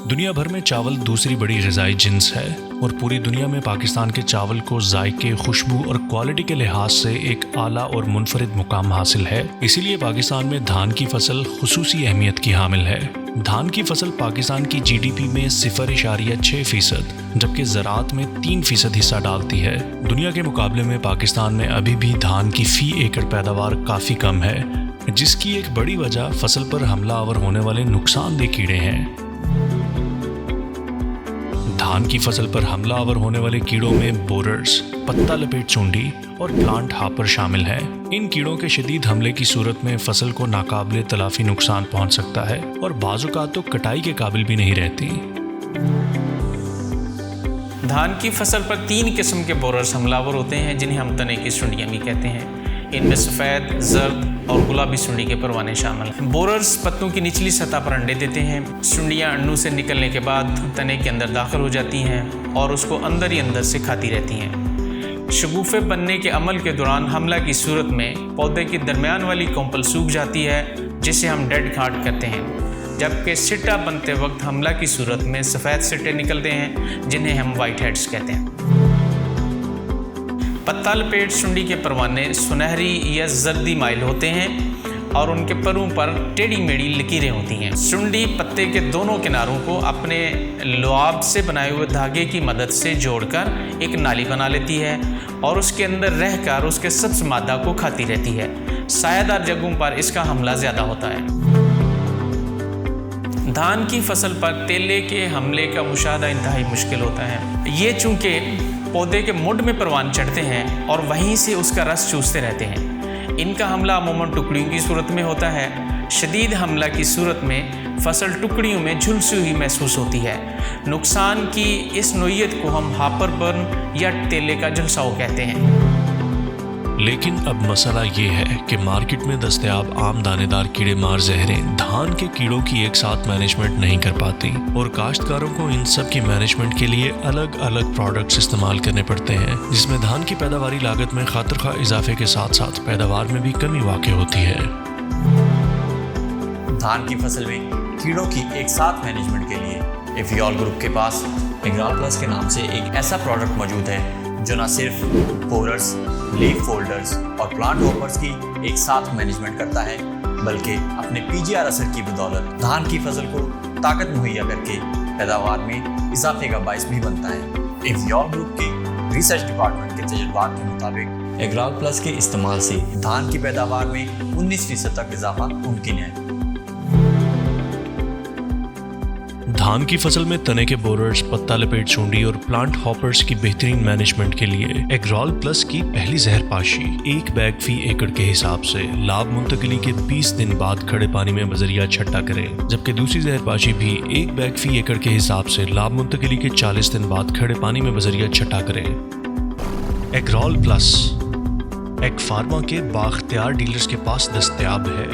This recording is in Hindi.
दुनिया भर में चावल दूसरी बड़ी ग़िज़ाई जिन्स है और पूरी दुनिया में पाकिस्तान के चावल को जायके, खुशबू और क्वालिटी के लिहाज से एक आला और मुनफरिद मुकाम हासिल है। इसीलिए पाकिस्तान में धान की फसल खुसूसी अहमियत की हामिल है। धान की फसल पाकिस्तान की GDP में 0.6%, जबकि ज़राअत में 3% हिस्सा डालती है। दुनिया के मुकाबले में पाकिस्तान में अभी भी धान की फ़ी एकड़ पैदावार काफ़ी कम है, जिसकी एक बड़ी वजह फसल पर हमलावर होने वाले नुकसानदेह कीड़े हैं। धान की फसल पर हमलावर होने वाले कीड़ों में बोरर्स, पत्ता लपेट चूंडी और प्लांट हॉपर शामिल हैं। इन कीड़ों के शदीद हमले की सूरत में फसल को नाकाबिले तलाफी नुकसान पहुंच सकता है और बाजुकात तो कटाई के काबिल भी नहीं रहती। धान की फसल पर 3 किस्म के बोरर्स हमलावर होते हैं, जिन्हें हम तने की सुंडियाँ भी कहते हैं। इनमें सफ़ेद, जर्द और गुलाबी सुंडी के परवाने शामिल हैं। बोरर्स पत्तों की निचली सतह पर अंडे देते हैं। सुंडियाँ अंडों से निकलने के बाद तने के अंदर दाखिल हो जाती हैं और उसको अंदर ही अंदर से खाती रहती हैं। शगुफ़े बनने के अमल के दौरान हमला की सूरत में पौधे की दरमियान वाली कोंपल सूख जाती है, जिसे हम डेड घाट कहते हैं। जबकि सिट्टा बनते वक्त हमला की सूरत में सफ़ेद सिट्टे निकलते हैं, जिन्हें हम वाइट हेड्स कहते हैं। पत्ता लपेट सुंडी के परवाने सुनहरी या जर्दी माइल होते हैं और उनके परों पर टेढ़ी मेढ़ी लकीरें होती हैं। सुंडी पत्ते के दोनों किनारों को अपने लुआब से बनाए हुए धागे की मदद से जोड़कर एक नाली बना लेती है और उसके अंदर रहकर उसके सब्ज़ मादा को खाती रहती है। सायादार जगहों पर इसका हमला ज़्यादा होता है। धान की फसल पर तेले के हमले का मुशाहदा इंतहाई मुश्किल होता है। ये चूँकि पौधे के मुंड में परवान चढ़ते हैं और वहीं से उसका रस चूसते रहते हैं। इनका हमला अमूमन टुकड़ियों की सूरत में होता है। शदीद हमला की सूरत में फसल टुकड़ियों में झुलसी हुई महसूस होती है। नुकसान की इस नोयत को हम हापर बर्न या तेले का झुलसाव कहते हैं। लेकिन अब मसला ये है कि मार्केट में दस्तयाब आम दानेदार कीड़े मार जहरें धान के कीड़ों की एक साथ मैनेजमेंट नहीं कर पाती और काश्तकारों को इन सब की मैनेजमेंट के लिए अलग अलग प्रोडक्ट्स इस्तेमाल करने पड़ते हैं, जिसमें धान की पैदावारी लागत में खातिरखा इजाफे के साथ साथ पैदावार में भी कमी वाक़ होती है। धान की फसल में कीड़ों की एक साथ मैनेजमेंट के लिए एफियोल ग्रुप के पास एग्राल प्लस के नाम से एक ऐसा प्रोडक्ट मौजूद है जो न सिर्फ बोरर्स, लीफ फोल्डर्स और प्लांट हॉपर्स की एक साथ मैनेजमेंट करता है, बल्कि अपने PGR असर की बदौलत धान की फसल को ताकत मुहैया करके पैदावार में इजाफे का बाइस भी बनता है। एफियोल ग्रुप के रिसर्च डिपार्टमेंट के तजुर्बात के मुताबिक एग्राल प्लस के इस्तेमाल से धान की पैदावार में 19% तक इजाफा मुमकिन है। धान की फसल में तने के बोरर्स, पत्ता लपेट चूंडी और प्लांट हॉपर्स की बेहतरीन मैनेजमेंट के लिए एग्रॉल प्लस की पहली जहरपाशी 1 बैग फी एकड़ के हिसाब से लाभ मुंतकिली के 20 दिन बाद खड़े पानी में बजरिया छट्टा करें, जबकि दूसरी जहरपाशी भी 1 बैग फी एकड़ के हिसाब से लाभ मुंतकिली के 40 दिन बाद खड़े पानी में बजरिया छट्टा करें। एग्रॉल प्लस एग फार्मा के बाख्तियार डीलर्स के पास दस्तयाब है।